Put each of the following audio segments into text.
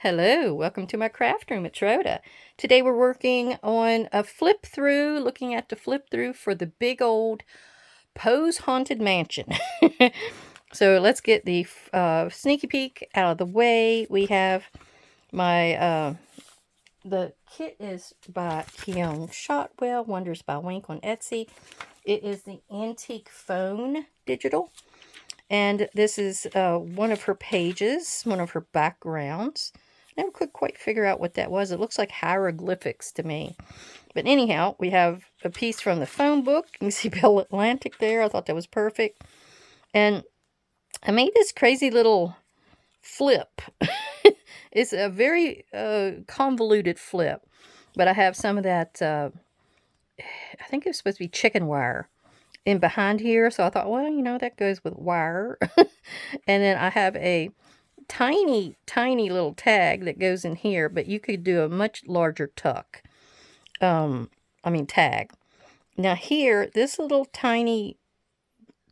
Hello, welcome to my craft room at Rhoda. Today we're working on a flip through, looking at the flip through for the big old Poe's Haunted Mansion. So let's get the sneaky peek out of the way. We have my, the kit is by Keone Shotwell, Wonders by Wink on Etsy. It is the Antique Phone Digital. And this is one of her pages, one of her backgrounds. Never could quite figure out what that was. It looks like hieroglyphics to me. But anyhow, we have a piece from the phone book. You can see Bell Atlantic there. I thought that was perfect. And I made this crazy little flip. It's a very convoluted flip. But I have some of that, I think it was supposed to be chicken wire in behind here. So I thought, well, that goes with wire. And then I have a tiny little tag that goes in here, but you could do a much larger tuck. Tag. Now here, this little tiny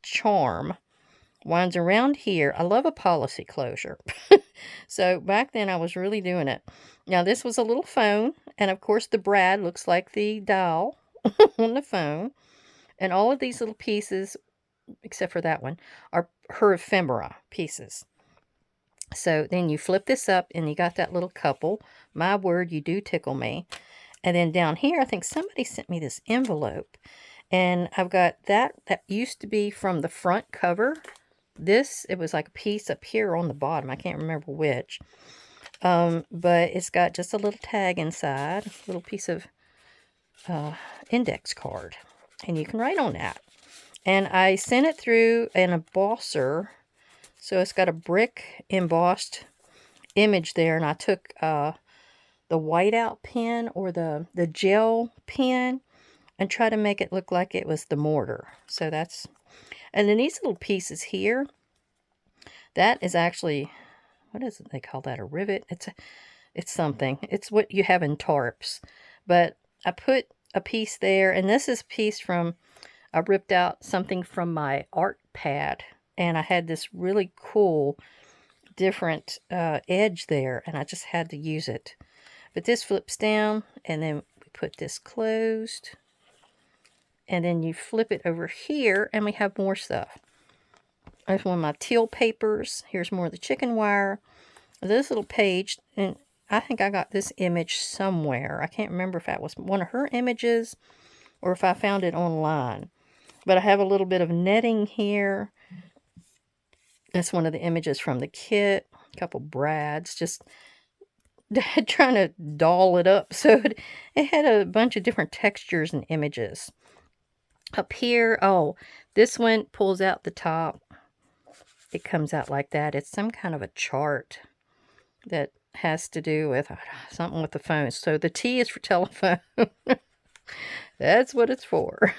charm winds around here. I love a policy closure. So back then I was really doing it. Now this was a little phone, and of course the brad looks like the dial on the phone. And all of these little pieces, except for that one, are her ephemera pieces. So then you flip this up and you got that little couple. My word, you do tickle me. And then down here, I think somebody sent me this envelope. And I've got that used to be from the front cover. It was like a piece up here on the bottom. I can't remember which. But it's got just a little tag inside, a little piece of index card. And you can write on that. And I sent it through an embosser. So it's got a brick embossed image there, and I took the whiteout pen or the gel pen and tried to make it look like it was the mortar. So that's, and then these little pieces here, that is actually, what is it? They call that a rivet. It's something. It's what you have in tarps. But I put a piece there, and this is a piece from, I ripped out something from my art pad. And I had this really cool, different edge there, and I just had to use it. But this flips down, and then we put this closed. And then you flip it over here, and we have more stuff. There's one of my teal papers. Here's more of the chicken wire. This little page, and I think I got this image somewhere. I can't remember if that was one of her images or if I found it online. But I have a little bit of netting here. That's one of the images from the kit. A couple brads, just trying to doll it up. So it had a bunch of different textures and images. Up here, oh, this one pulls out the top. It comes out like that. It's some kind of a chart that has to do with something with the phone. So the T is for telephone. That's what it's for.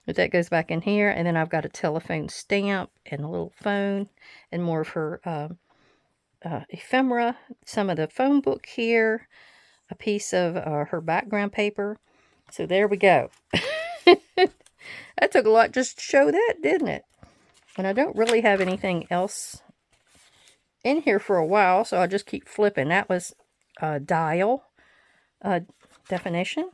But that goes back in here, and then I've got a telephone stamp and a little phone and more of her ephemera, some of the phone book here, a piece of her background paper. So there we go. That took a lot just to show that, didn't it? And I don't really have anything else in here for a while, so I'll just keep flipping. That was dial definition.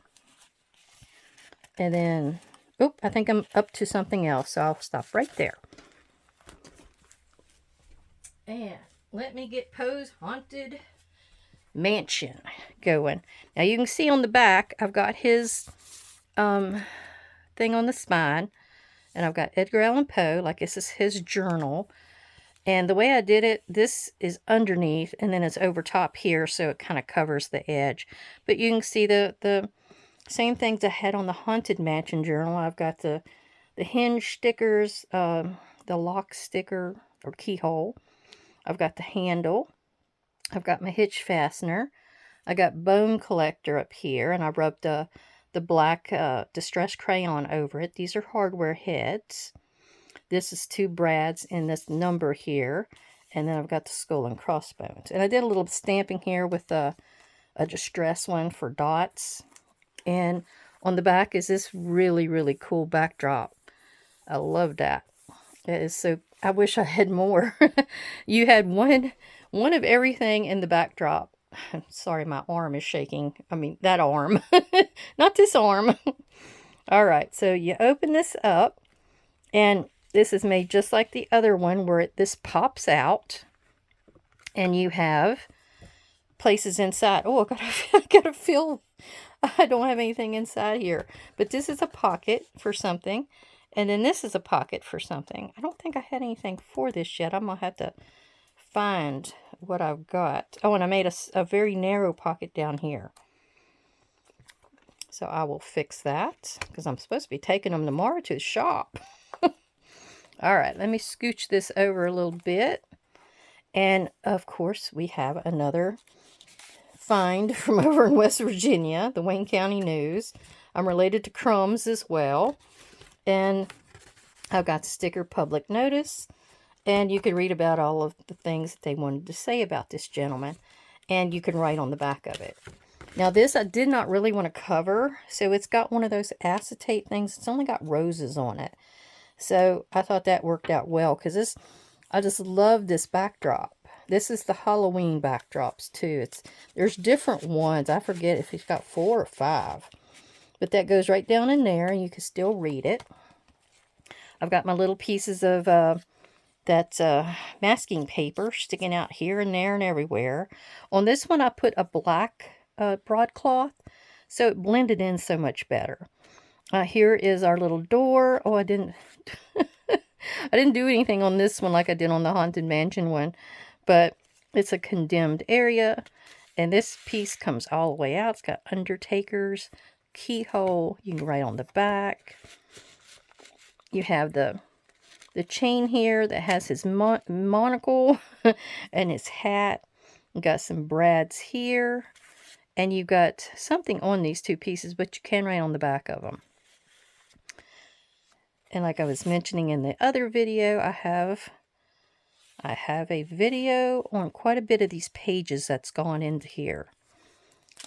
And then, oop, I think I'm up to something else, so I'll stop right there. And let me get Poe's Haunted Mansion going. Now you can see on the back, I've got his thing on the spine. And I've got Edgar Allan Poe, like this is his journal. And the way I did it, this is underneath, and then it's over top here, so it kind of covers the edge. But you can see the same things I had on the Haunted Mansion journal. I've got the hinge stickers, the lock sticker or keyhole. I've got the handle. I've got my hitch fastener. I got bone collector up here, and I rubbed the black distress crayon over it. These are hardware heads. This is 2 brads and this number here. And then I've got the skull and crossbones. And I did a little stamping here with a distress one for dots. And on the back is this really, really cool backdrop. I love that. It is so, I wish I had more. You had one of everything in the backdrop. Sorry, my arm is shaking. I mean, that arm. Not this arm. All right, so you open this up, and this is made just like the other one where this pops out, and you have places inside. Oh, I gotta feel, I don't have anything inside here. But this is a pocket for something, and then this is a pocket for something. I don't think I had anything for this yet. I'm gonna have to find what I've got. Oh, and I made a very narrow pocket down here. So I will fix that, because I'm supposed to be taking them tomorrow to the shop. All right, let me scooch this over a little bit. And, of course, we have another find from over in West Virginia, the Wayne County News. I'm related to Crumbs as well. And I've got the sticker public notice. And you can read about all of the things that they wanted to say about this gentleman. And you can write on the back of it. Now this I did not really want to cover. So it's got one of those acetate things. It's only got roses on it. So I thought that worked out well. Because I just love this backdrop. This is the Halloween backdrops too. There's different ones. I forget if it's got 4 or 5. But that goes right down in there. And you can still read it. I've got my little pieces of... that masking paper sticking out here and there and everywhere. On this one, I put a black broadcloth, so it blended in so much better. Here is our little door. Oh, I didn't I didn't do anything on this one like I did on the Haunted Mansion one, but it's a condemned area, and this piece comes all the way out. It's got Undertaker's keyhole. You can write on the back. You have the chain here that has his monocle and his hat. You got some brads here. And you got something on these 2 pieces, but you can write on the back of them. And like I was mentioning in the other video, I have a video on quite a bit of these pages that's gone into here.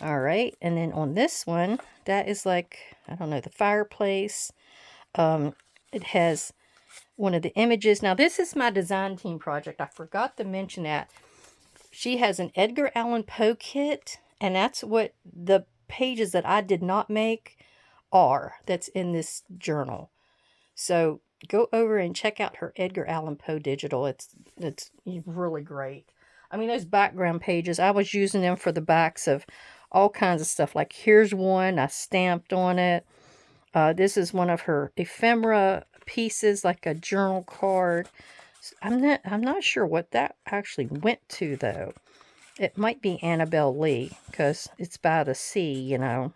All right. And then on this one, that is like, I don't know, the fireplace. It has one of the images. Now, this is my design team project. I forgot to mention that. She has an Edgar Allan Poe kit, and that's what the pages that I did not make are. That's in this journal. So go over and check out her Edgar Allan Poe digital. It's really great. I mean, those background pages, I was using them for the backs of all kinds of stuff. Like here's one I stamped on it. This is one of her ephemera pieces, like a journal card. I'm not sure what that actually went to, though. It might be Annabelle Lee, because it's by the sea, you know.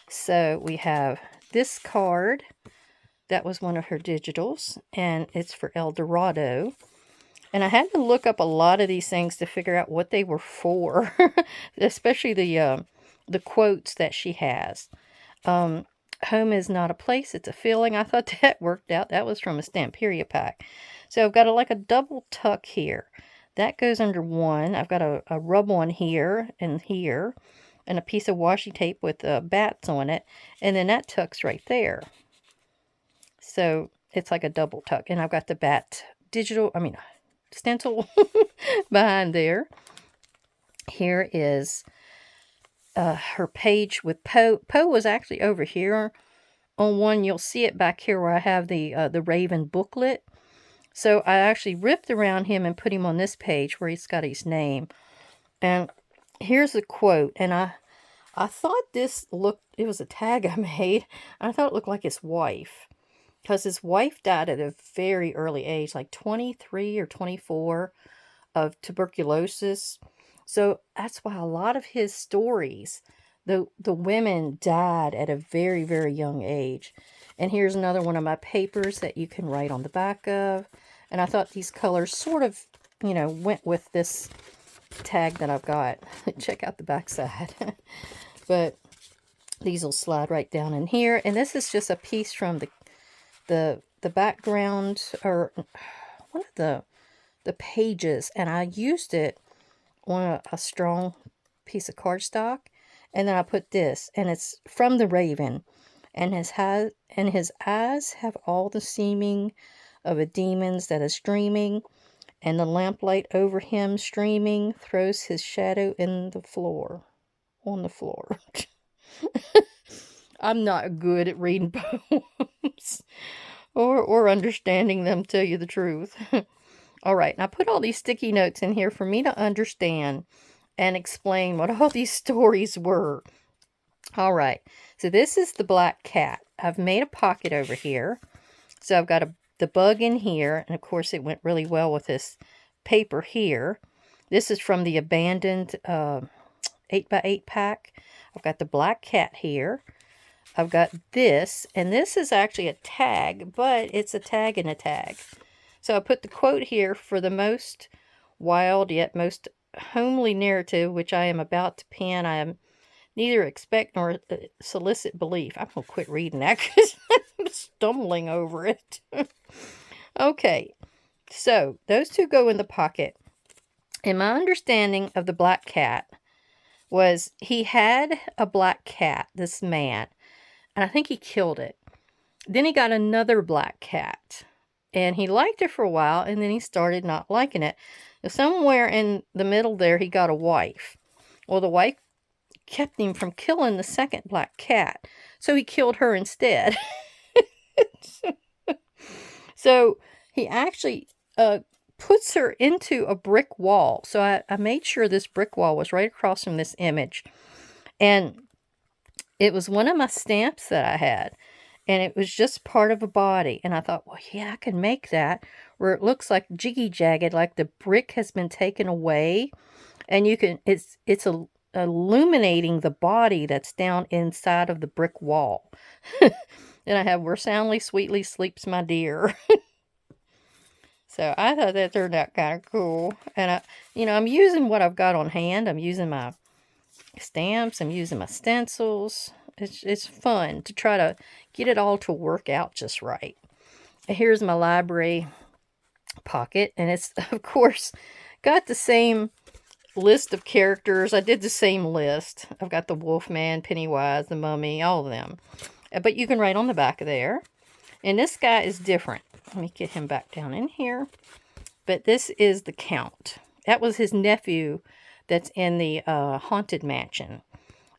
So we have this card. That was one of her digitals, and it's for El Dorado. And I had to look up a lot of these things to figure out what they were for, especially the quotes that she has. Home is not a place, it's a feeling. I thought that worked out. That was from a Stamperia pack. So I've got like a double tuck here. That goes under one. I've got a rub-on here and here, and a piece of washi tape with bats on it. And then that tucks right there. So it's like a double tuck. And I've got the bat stencil behind there. Here is her page with Poe. Poe was actually over here on one. You'll see it back here where I have the Raven booklet. So I actually ripped around him and put him on this page where he's got his name. And here's a quote. And I thought it was a tag I made. I thought it looked like his wife. Because his wife died at a very early age, like 23 or 24, of tuberculosis. So that's why a lot of his stories, the women died at a very, very young age. And here's another one of my papers that you can write on the back of. And I thought these colors sort of, went with this tag that I've got. Check out the back side. But these will slide right down in here. And this is just a piece from the background, or one of the pages. And I used it on a strong piece of cardstock. And then I put this. And it's from the Raven. And his eyes have all the seeming of a demon's that is dreaming. and the lamplight over him streaming throws his shadow in the floor, on the floor. I'm not good at reading poems or understanding them, tell you the truth. All right, and I put all these sticky notes in here for me to understand and explain what all these stories were. All right, so this is the black cat. I've made a pocket over here. So I've got the bug in here, and of course it went really well with this paper here. This is from the abandoned 8x8 pack. I've got the black cat here. I've got this, and this is actually a tag, but it's a tag in a tag. So I put the quote here: for the most wild yet most homely narrative which I am about to pen, I am neither expect nor solicit belief. I'm going to quit reading that because I'm stumbling over it. Okay, so those two go in the pocket. And my understanding of the black cat was he had a black cat, this man, and I think he killed it. Then he got another black cat, and he liked it for a while, and then he started not liking it. Somewhere in the middle there, he got a wife. Well, the wife kept him from killing the second black cat, so he killed her instead. So he actually puts her into a brick wall. So I made sure this brick wall was right across from this image, and it was one of my stamps that I had, and it was just part of a body. And I thought, well, yeah, I can make that where it looks like jiggy-jagged, like the brick has been taken away, and you can, it's illuminating the body that's down inside of the brick wall. Then I have, where soundly, sweetly sleeps my dear. So I thought that turned out kind of cool. And I'm using what I've got on hand. I'm using my stamps. I'm using my stencils. It's fun to try to get it all to work out just right. And here's my library pocket. And it's, of course, got the same list of characters. I did the same list. I've got the Wolfman, Pennywise, the Mummy, all of them. But you can write on the back of there. And this guy is different. Let me get him back down in here. But this is the Count. That was his nephew that's in the Haunted Mansion.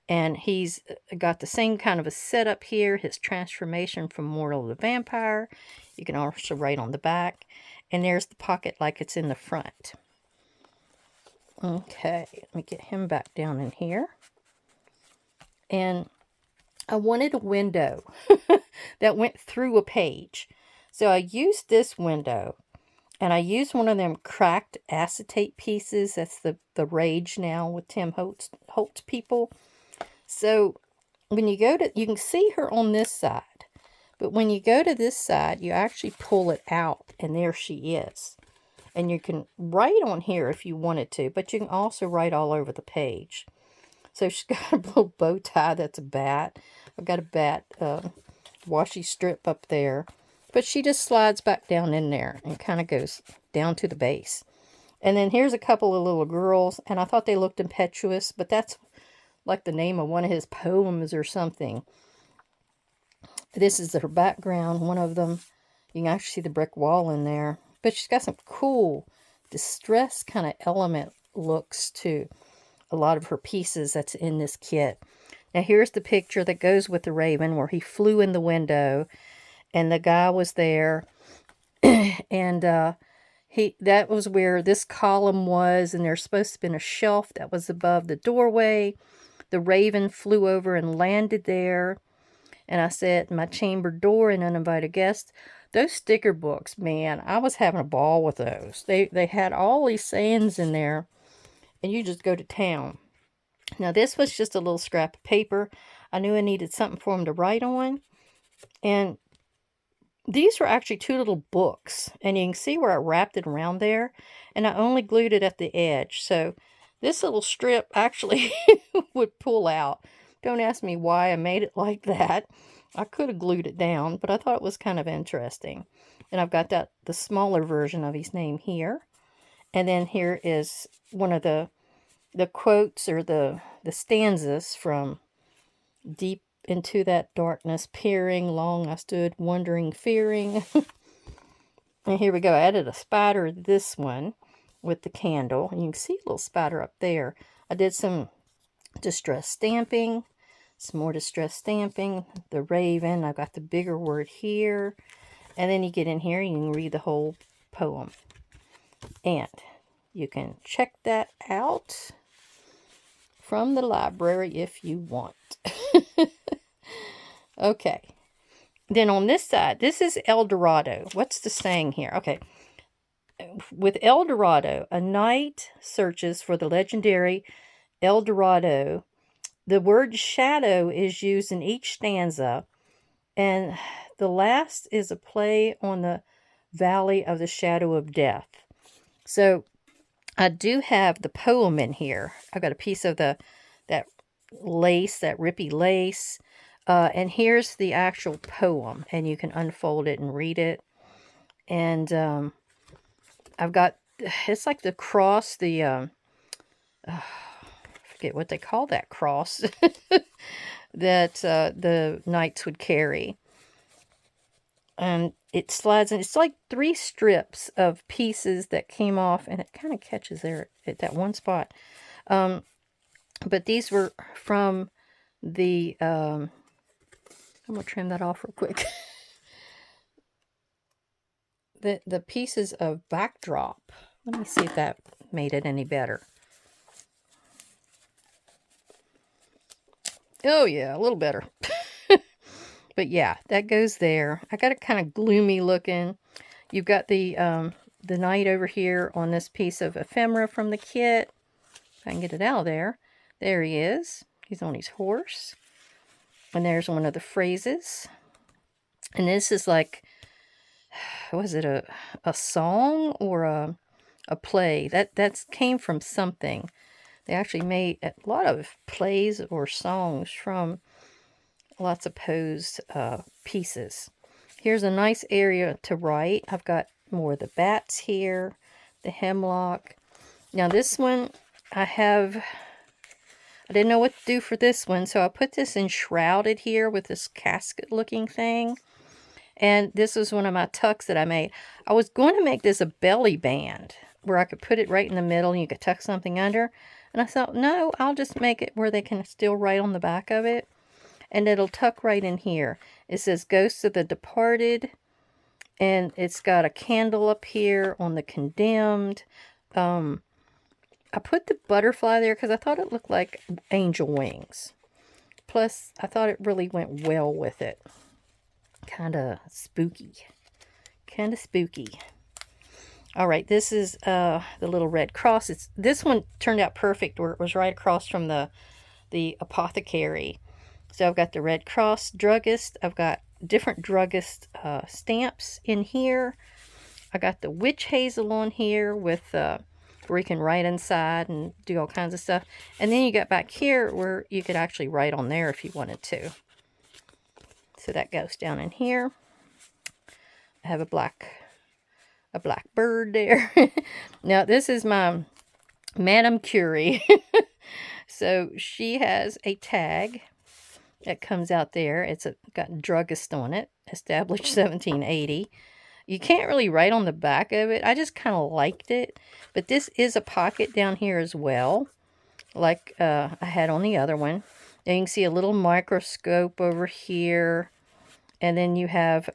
And he's got the same kind of a setup here. His transformation from mortal to vampire. You can also write on the back. And there's the pocket like it's in the front. Okay, let me get him back down in here. And I wanted a window that went through a page. So I used this window, and I used one of them cracked acetate pieces. That's the rage now with Tim Holtz people. So when you go to, you can see her on this side. But when you go to this side, you actually pull it out, and there she is. And you can write on here if you wanted to, but you can also write all over the page. So she's got a little bow tie that's a bat. I've got a bat washi strip up there. But she just slides back down in there and kind of goes down to the base. And then here's a couple of little girls, and I thought they looked impetuous, but that's like the name of one of his poems or something. This is her background, one of them. You can actually see the brick wall in there. But she's got some cool distress kind of element looks to a lot of her pieces that's in this kit. Now here's the picture that goes with the raven where he flew in the window and the guy was there. And that was where this column was, and there's supposed to have been a shelf that was above the doorway. The raven flew over and landed there. And I said, my chamber door and uninvited guests. Those sticker books, man, I was having a ball with those. They had all these sayings in there, and you just go to town. Now, this was just a little scrap of paper. I knew I needed something for him to write on. And these were actually two little books. And you can see where I wrapped it around there. And I only glued it at the edge. So this little strip actually would pull out. Don't ask me why I made it like that. I could have glued it down, but I thought it was kind of interesting. And I've got the smaller version of his name here. And then here is one of the quotes or the stanzas from Deep into that darkness peering, long I stood wondering, fearing. And here we go. I added a spider to this one with the candle. And you can see a little spider up there. I did some distress stamping. Some more distress stamping. The raven. I've got the bigger word here. And then you get in here and you can read the whole poem. And you can check that out from the library if you want. Okay. Then on this side, this is El Dorado. What's the saying here? Okay. With El Dorado, a knight searches for the legendary El Dorado. The word shadow is used in each stanza, and the last is a play on the valley of the shadow of death. So I do have the poem in here. I've got a piece of that lace, that rippy lace. And here's the actual poem. And you can unfold it and read it. And I've got, it's like the cross, I forget what they call that cross that the knights would carry. And it slides, and it's like 3 strips of pieces that came off, and it kind of catches there at that one spot. But these were from the, I'm going to trim that off real quick. the pieces of backdrop. Let me see if that made it any better. Oh yeah, a little better. But yeah, that goes there. I got it kind of gloomy looking. You've got the knight over here on this piece of ephemera from the kit. If I can get it out of there. There he is. He's on his horse. And there's one of the phrases. And this is like, was it a song or a play? That came from something. They actually made a lot of plays or songs from lots of Poe's pieces. Here's a nice area to write. I've got more of the bats here, the hemlock. Now this one, I didn't know what to do for this one, so I put this enshrouded here with this casket looking thing. And this was one of my tucks that I made. I was going to make this a belly band where I could put it right in the middle and you could tuck something under. And I thought, no, I'll just make it where they can still write on the back of it. And it'll tuck right in here. It says Ghosts of the Departed. And it's got a candle up here on the Condemned. I put the butterfly there because I thought it looked like angel wings. Plus, I thought it really went well with it. Kind of spooky. Kind of spooky. All right, this is the little red cross. This one turned out perfect where it was right across from the apothecary. So I've got the Red Cross druggist. I've got different druggist stamps in here. I got the witch hazel on here with where you can write inside and do all kinds of stuff. And then you got back here where you could actually write on there if you wanted to. So that goes down in here. I have a black bird there. Now this is my Madame Curie. So she has a tag that comes out there. It's got druggist on it, established 1780. You can't really write on the back of it. I just kind of liked it. But this is a pocket down here as well, like I had on the other one. And you can see a little microscope over here. And then you have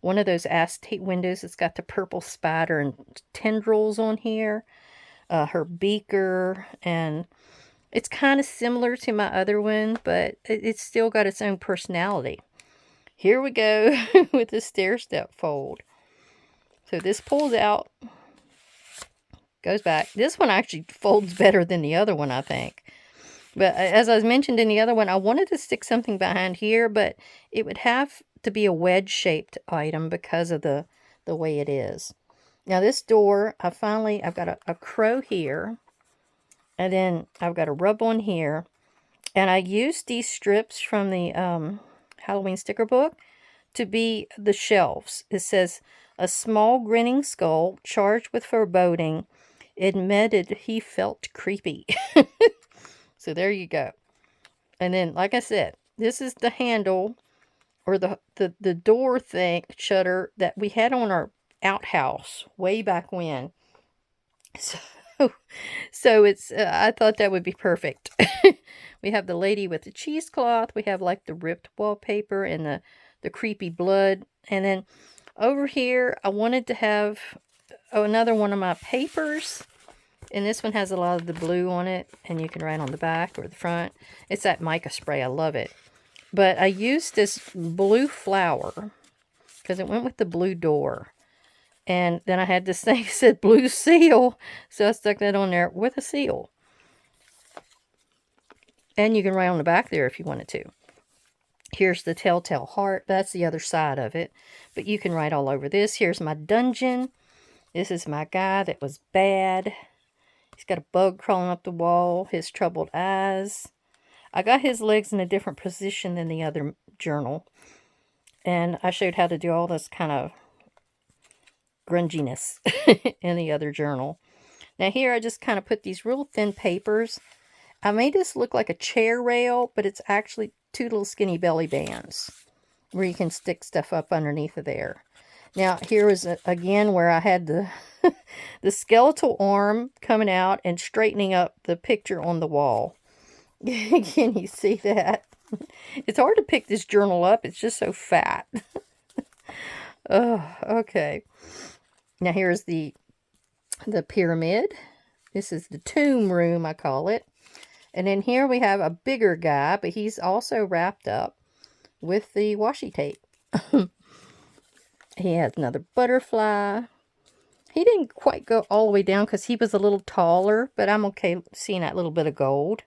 one of those acetate windows that's got the purple spider and tendrils on here. Her beaker, and it's kind of similar to my other one, but it's still got its own personality. Here we go with the stair step fold. So this pulls out, goes back. This one actually folds better than the other one, I think. But as I mentioned in the other one, I wanted to stick something behind here, but it would have to be a wedge-shaped item because of the way it is. Now this door, I've got a crow here, and then I've got a rub-on here, and I used these strips from the Halloween sticker book to be the shelves. It says, a small grinning skull charged with foreboding admitted he felt creepy. So there you go. And then, like I said, this is the handle or the door thing, shutter that we had on our outhouse way back when. So, so it's, I thought that would be perfect. We have the lady with the cheesecloth. We have like the ripped wallpaper and the creepy blood. And then over here, I wanted to have another one of my papers. And this one has a lot of the blue on it. And you can write on the back or the front. It's that mica spray. I love it. But I used this blue flower because it went with the blue door. And then I had this thing that said blue seal. So I stuck that on there with a seal. And you can write on the back there if you wanted to. Here's the telltale heart. That's the other side of it. But you can write all over this. Here's my dungeon. This is my guy that was bad. He's got a bug crawling up the wall. His troubled eyes. I got his legs in a different position than the other journal. And I showed how to do all this kind of grunginess in the other journal. Now here I just kind of put these real thin papers. I made this look like a chair rail, but it's actually two little skinny belly bands where you can stick stuff up underneath of there. Now here is again where I had the the skeletal arm coming out and straightening up the picture on the wall. Can you see that? It's hard to pick this journal up. It's just so fat. Oh, okay. Now here's the pyramid. This is the tomb room, I call it. And then here we have a bigger guy, but he's also wrapped up with the washi tape. He has another butterfly. He didn't quite go all the way down because he was a little taller, but I'm okay seeing that little bit of gold.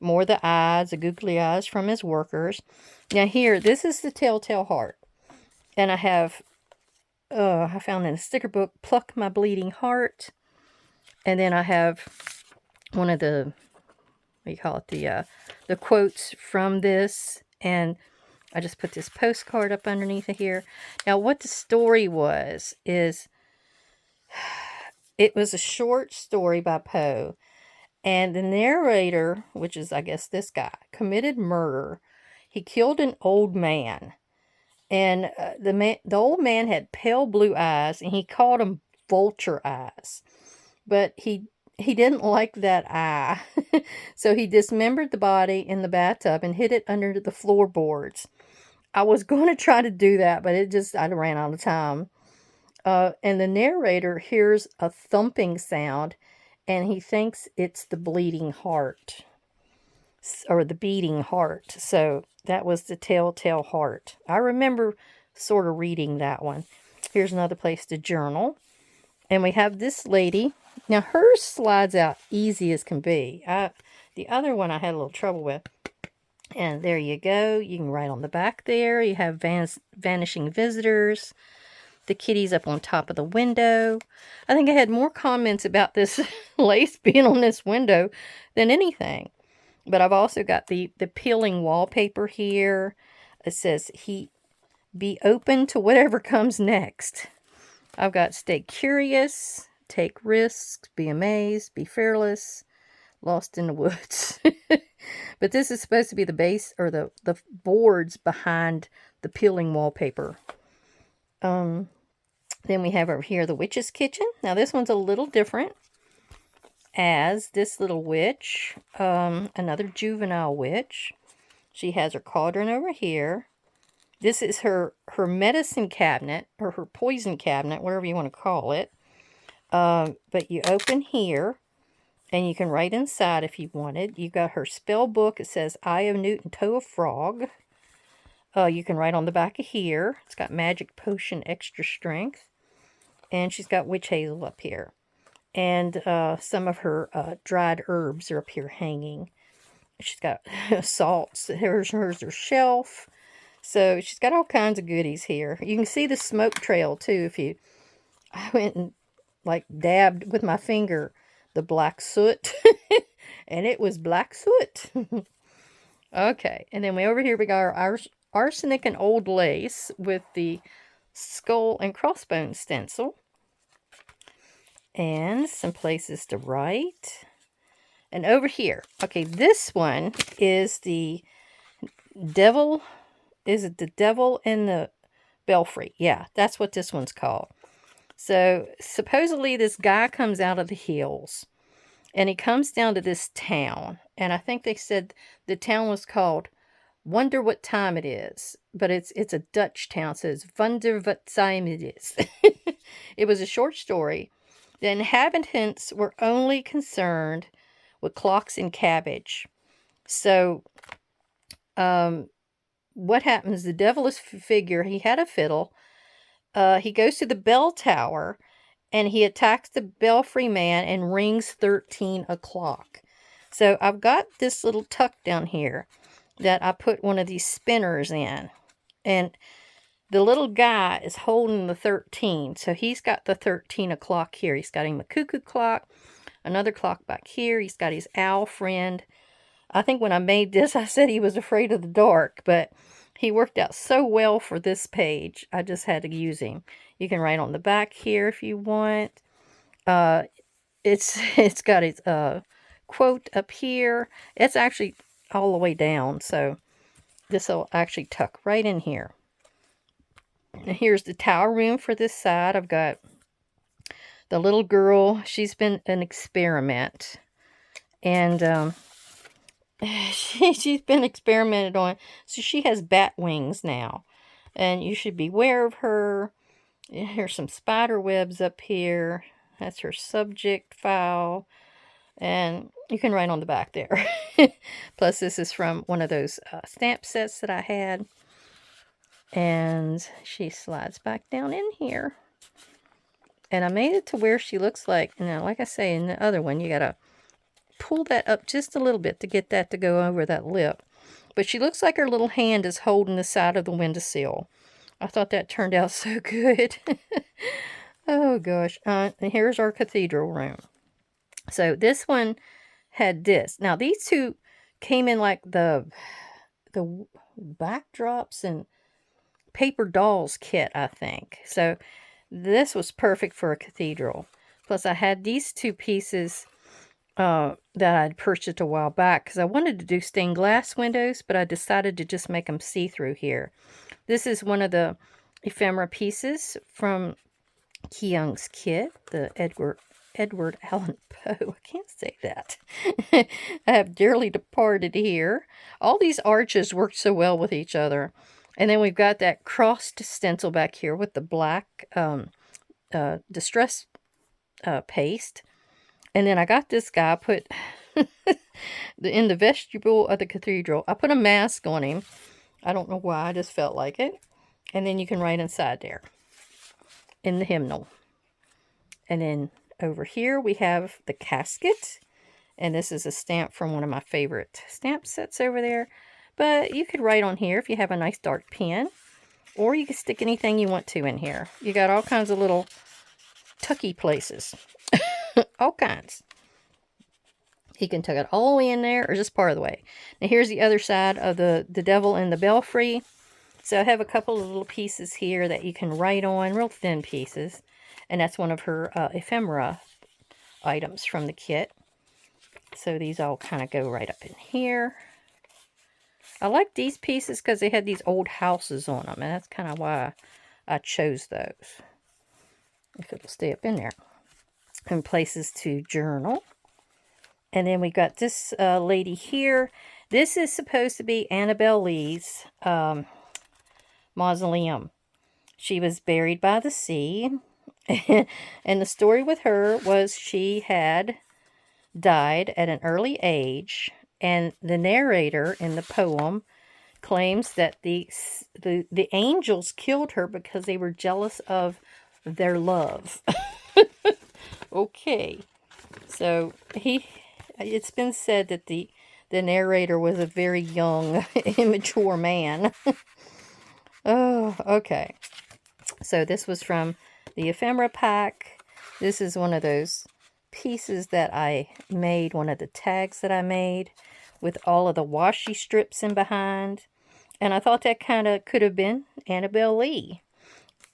More the eyes, the googly eyes from his workers. Now here, this is the telltale heart. And I have, I found in a sticker book, Pluck My Bleeding Heart. And then I have one of the, what do you call it, the quotes from this. And I just put this postcard up underneath of here. Now what the story was is, it was a short story by Poe. And the narrator, which is, I guess, this guy, committed murder. He killed an old man. And the old man had pale blue eyes, and he called them vulture eyes. But he didn't like that eye. So he dismembered the body in the bathtub and hid it under the floorboards. I was going to try to do that, but I ran out of time. And the narrator hears a thumping sound, and he thinks it's the bleeding heart, or the beating heart. So that was the telltale heart. I remember sort of reading that one. Here's another place to journal. And we have this lady. Now hers slides out easy as can be. The other one I had a little trouble with. And there you go. You can write on the back there. You have vanishing visitors. The kitty's up on top of the window. I think I had more comments about this lace being on this window than anything. But I've also got the peeling wallpaper here. It says, be open to whatever comes next. I've got stay curious, take risks, be amazed, be fearless, lost in the woods. But this is supposed to be the base, or the boards behind the peeling wallpaper. Then we have over here the witch's kitchen. Now this one's a little different, as this little witch, another juvenile witch. She has her cauldron over here. This is her medicine cabinet, or her poison cabinet, whatever you want to call it. But you open here, and you can write inside if you wanted. You've got her spell book. It says, Eye of Newt and Toe of Frog. You can write on the back of here. It's got magic potion extra strength. And she's got witch hazel up here. And some of her dried herbs are up here hanging. She's got salts. Here's her shelf. So she's got all kinds of goodies here. You can see the smoke trail too. I went and like dabbed with my finger the black soot. And it was black soot. Okay. And then over here we got our arsenic and old lace with the skull and crossbones stencil. And some places to write. And over here, okay, this one is the Devil. Is it the Devil in the Belfry? Yeah, that's what this one's called. So supposedly this guy comes out of the hills and he comes down to this town. And I think they said the town was called Wonder What Time It Is. But it's a Dutch town, so it's Wonder What Time It Is. It was a short story. The inhabitants were only concerned with clocks and cabbage. So what happens? The devilish figure, he had a fiddle. He goes to the bell tower and he attacks the belfry man and rings 13 o'clock. So I've got this little tuck down here that I put one of these spinners in. And the little guy is holding the 13. So he's got the 13 o'clock here. He's got him a cuckoo clock, another clock back here. He's got his owl friend. I think when I made this, I said he was afraid of the dark, but he worked out so well for this page. I just had to use him. You can write on the back here if you want. It's got its quote up here. It's actually all the way down, so this will actually tuck right in here. And here's the tower room for this side. I've got the little girl. She's been an experiment, and she's been experimented on. So she has bat wings now, and you should beware of her. Here's some spider webs up here. That's her subject file, and you can write on the back there. Plus, this is from one of those stamp sets that I had, and she slides back down in here. And I made it to where she looks like, like I say in the other one, you gotta pull that up just a little bit to get that to go over that lip. But she looks like her little hand is holding the side of the windowsill. I thought that turned out so good. Oh gosh. And here's our cathedral room. So this one had this. Now these two came in like the backdrops and paper dolls kit, I think. So this was perfect for a cathedral. Plus I had these two pieces that I'd purchased a while back because I wanted to do stained glass windows, but I decided to just make them see-through here. This is one of the ephemera pieces from Keyoung's kit, the Edgar Allan Poe. I can't say that. I have dearly departed here. All these arches work so well with each other. And then we've got that crossed stencil back here with the black distress paste. And then I got this guy, put in the vestibule of the cathedral. I put a mask on him. I don't know why, I just felt like it. And then you can write inside there in the hymnal. And then over here we have the casket. And this is a stamp from one of my favorite stamp sets over there. But you could write on here if you have a nice dark pen. Or you can stick anything you want to in here. You got all kinds of little tucky places. All kinds. You can tuck it all the way in there or just part of the way. Now here's the other side of the devil and the belfry. So I have a couple of little pieces here that you can write on, real thin pieces. And that's one of her ephemera items from the kit. So these all kind of go right up in here. I like these pieces because they had these old houses on them. And that's kind of why I chose those. If it'll stay up in there. And places to journal. And then we got this lady here. This is supposed to be Annabelle Lee's mausoleum. She was buried by the sea. And the story with her was she had died at an early age. And the narrator in the poem claims that the angels killed her because they were jealous of their love. Okay. So it's been said that the narrator was a very young, immature man. Oh, okay. So this was from the ephemera pack. This is one of those pieces that I made, one of the tags that I made with all of the washi strips in behind. And I thought that kind of could have been Annabelle Lee.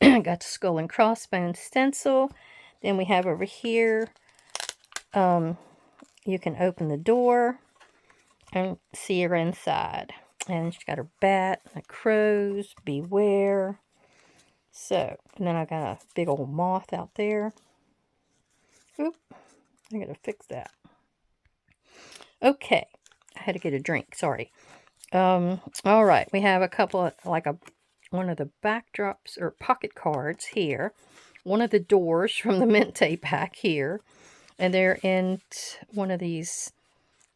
Got the skull and crossbones stencil. Then we have over here, you can open the door and see her inside. And she's got her bat, the crows, beware. So, and then I got a big old moth out there. Oop, I gotta fix that. Okay, I had to get a drink, sorry. All right, we have a couple of, one of the backdrops or pocket cards here. One of the doors from the mint tape pack here. And they're in one of these,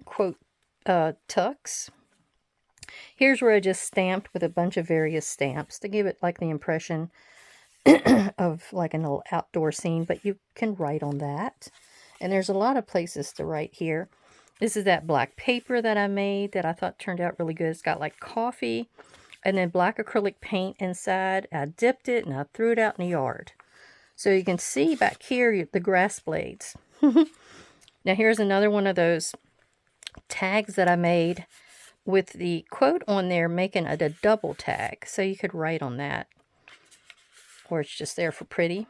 quote, tucks. Here's where I just stamped with a bunch of various stamps to give it like the impression of like an little outdoor scene, but you can write on that. And there's a lot of places to write here. This is that black paper that I made that I thought turned out really good. It's got like coffee and then black acrylic paint inside. I dipped it and I threw it out in the yard. So you can see back here the grass blades. Now here's another one of those tags that I made with the quote on there, making it a double tag. So you could write on that. Or it's just there for pretty.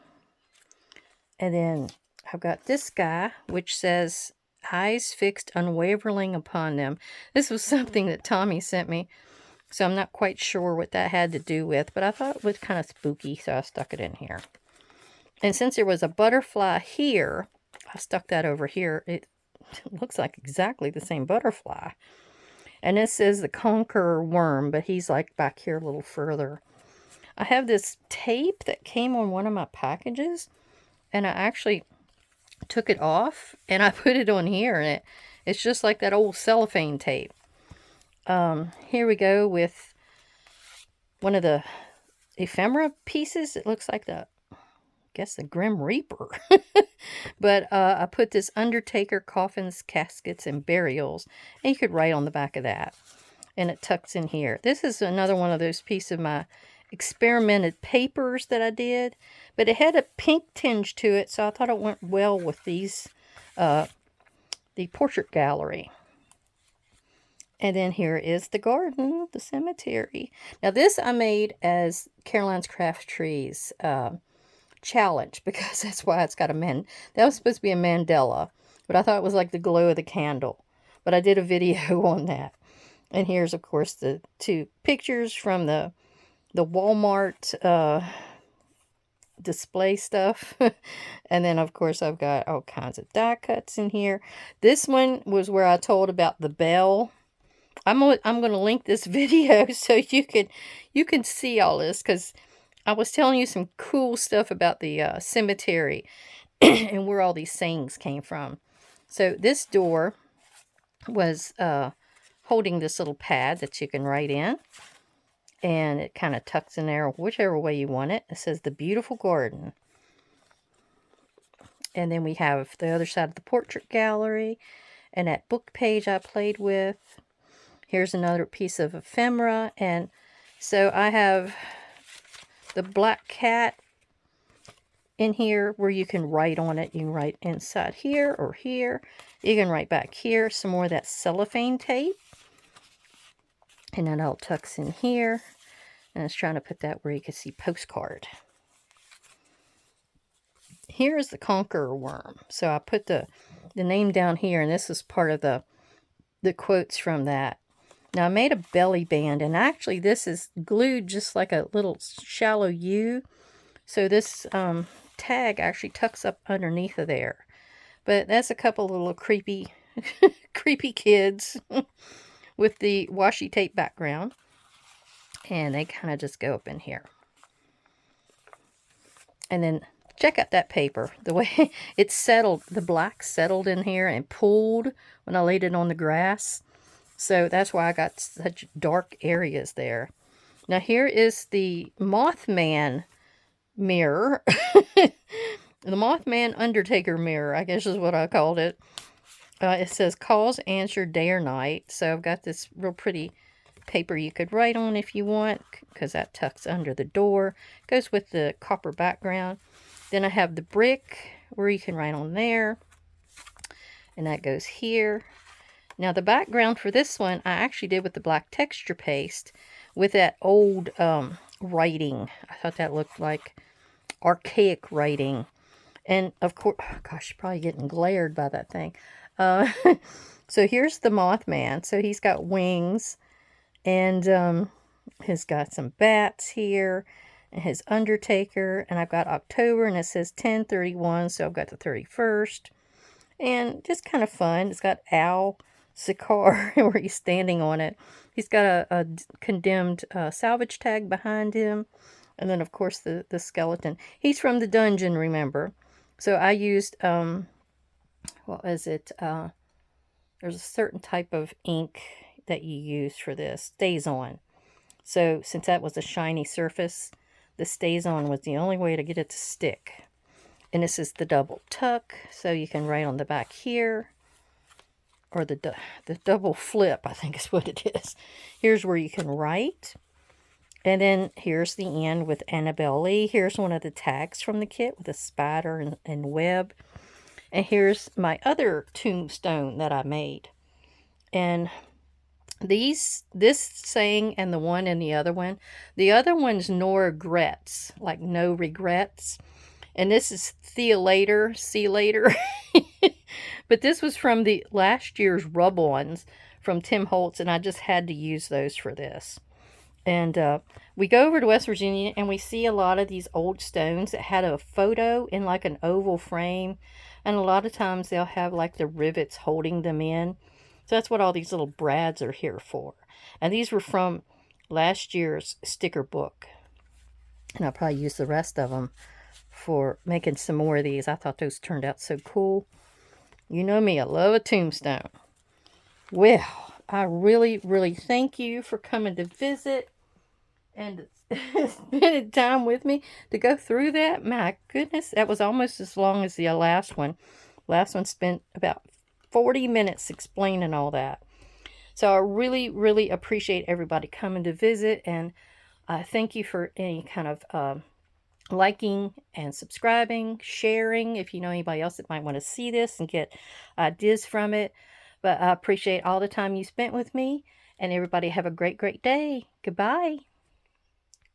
And then I've got this guy, which says, eyes fixed unwavering upon them. This was something that Tommy sent me. So I'm not quite sure what that had to do with. But I thought it was kind of spooky, so I stuck it in here. And since there was a butterfly here, I stuck that over here. It looks like exactly the same butterfly. And this is the conqueror worm, but he's like back here a little further. I have this tape that came on one of my packages, and I actually took it off and I put it on here, and it's just like that old cellophane tape. Here we go with one of the ephemera pieces. It looks like the Grim Reaper. But I put this Undertaker, coffins, caskets, and burials. And you could write on the back of that. And it tucks in here. This is another one of those pieces of my experimented papers that I did. But it had a pink tinge to it, so I thought it went well with these, the portrait gallery. And then here is the garden, the cemetery. Now this I made as Caroline's Craft Trees challenge, because that's why it's got that was supposed to be a mandala, but I thought it was like the glow of the candle. But I did a video on that. And here's, of course, the two pictures from the Walmart display stuff. And then, of course, I've got all kinds of die cuts in here. This one was where I told about the bell. I'm going to link this video so you can see all this, because I was telling you some cool stuff about the cemetery and where all these sayings came from. So this door was holding this little pad that you can write in. And it kind of tucks in there whichever way you want it. It says the beautiful garden. And then we have the other side of the portrait gallery. And that book page I played with. Here's another piece of ephemera. And so I have the black cat in here where you can write on it. You can write inside here or here. You can write back here. Some more of that cellophane tape. And that all tucks in here. And I was trying to put that where you can see postcard. Here is the conqueror worm. So I put the name down here, and this is part of the quotes from that. Now I made a belly band, and actually this is glued just like a little shallow U. So this tag actually tucks up underneath of there. But that's a couple of little creepy kids with the washi tape background. And they kind of just go up in here. And then check out that paper. The way it settled, the black settled in here and pulled when I laid it on the grass. So that's why I got such dark areas there. Now here is the Mothman mirror. The Mothman Undertaker mirror, I guess is what I called it. It says calls answered day or night. So I've got this real pretty paper you could write on if you want, because that tucks under the door. Goes with the copper background. Then I have the brick where you can write on there. And that goes here. Now the background for this one I actually did with the black texture paste with that old writing. I thought that looked like archaic writing. And of course, oh gosh, probably getting glared by that thing. So here's the Mothman. So he's got wings. And he's got some bats here. and his Undertaker, and I've got October, and it says 10/31, so I've got the 31st, and just kind of fun. It's got Al Sikar where he's standing on it. He's got a condemned salvage tag behind him, and then of course the skeleton. He's from the dungeon, remember? So I used what is it? There's a certain type of ink that you use for this. Stays on. So since that was a shiny surface, the Stays On was the only way to get it to stick. And this is the double tuck, so you can write on the back here, or the double flip, I think is what it is. Here's where you can write. And then here's the end with Annabelle Lee. Here's one of the tags from the kit with a spider and web. And here's my other tombstone that I made. And this saying and the one and the other one's no regrets, like no regrets. And this is see you later. But this was from the last year's rub-ons from Tim Holtz, and I just had to use those for this. And we go over to West Virginia, and we see a lot of these old stones that had a photo in like an oval frame. And a lot of times they'll have like the rivets holding them in. So that's what all these little brads are here for. And these were from last year's sticker book. And I'll probably use the rest of them for making some more of these. I thought those turned out so cool. You know me, I love a tombstone. Well, I really, really thank you for coming to visit and spending time with me to go through that. My goodness, that was almost as long as the last one. Last one spent about 40 minutes explaining all that. So I really, really appreciate everybody coming to visit, and thank you for any kind of liking and subscribing, sharing, if you know anybody else that might want to see this and get ideas from it. But I appreciate all the time you spent with me, and everybody have a great, great day. Goodbye.